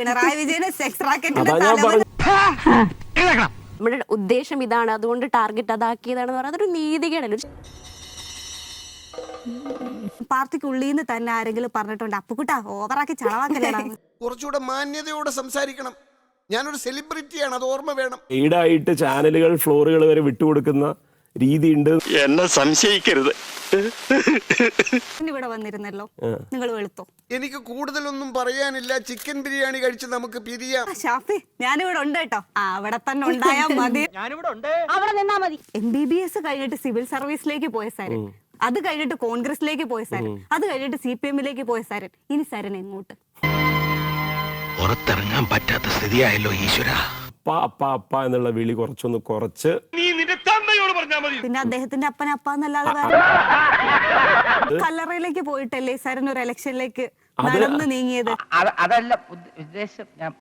പിണറായി വിജയന് sex റാക്കറ്റിന്റെ അതാ ഞാൻ തലവൻ. നമ്മുടെ ഉദ്ദേശം ഇതാണ്, അതുകൊണ്ട് ടാർഗറ്റ് അതാക്കിയതാണെന്ന് പറയുന്നത് ഒരു നീതികേടല്ല. പാർട്ടിക്കുള്ളിൽ നിന്ന് തന്നെ ആരെങ്കിലും പറഞ്ഞിട്ടുണ്ട് അപ്പുക്കുട്ടാ ഓവറാക്കി ചളവാക്കലാണ്. കുറച്ചുകൂടെ മാന്യതയോടെ സംസാരിക്കണം. ഞാനൊരു സെലിബ്രിറ്റിയാണ്, അത് ഓർമ്മ വേണം. ഈടായിട്ട് ചാനലുകൾ ഫ്ലോറുകൾ വരെ വിട്ടുകൊടുക്കുന്ന രീതിയുണ്ട്. എന്നെ സംശയിക്കരുത്. ഇവിടെ വന്നിരുന്നല്ലോ, നിങ്ങൾ വെളുത്തോ? എനിക്ക് കൂടുതലൊന്നും പറയാനില്ല. ചിക്കൻ ബിരിയാണി കഴിച്ച് നമുക്ക് പിരിയാം. ഷാഫി ഞാനിവിടെ ഉണ്ട് കേട്ടോ. അവിടെ തന്നെ ഉണ്ടായാൽ മതി. അവിടെ നിന്നാ മതി. MBBS കഴിഞ്ഞിട്ട് സിവിൽ സർവീസിലേക്ക് പോയ സാരൻ, അത് കഴിഞ്ഞിട്ട് കോൺഗ്രസിലേക്ക് പോയ സാരൻ, അത് കഴിഞ്ഞിട്ട് CPM-ലേക്ക് പോയ സാരൻ, ഇനി സാരൻ എങ്ങോട്ട്? പുറത്തിറങ്ങാൻ പറ്റാത്ത സ്ഥിതിയായല്ലോ ഈശ്വര. അപ്പ എന്നുള്ള വിളി കുറച്ചൊന്ന് കുറച്ച്. പിന്നെ അദ്ദേഹത്തിന്റെ അപ്പ എന്നല്ലാതെ കല്ലറയിലേക്ക് പോയിട്ടല്ലേ സാരൻ ഒരു ഇലക്ഷനിലേക്ക് നടന്നു നീങ്ങിയത്? അതല്ല ഉദ്ദേശം ഞാൻ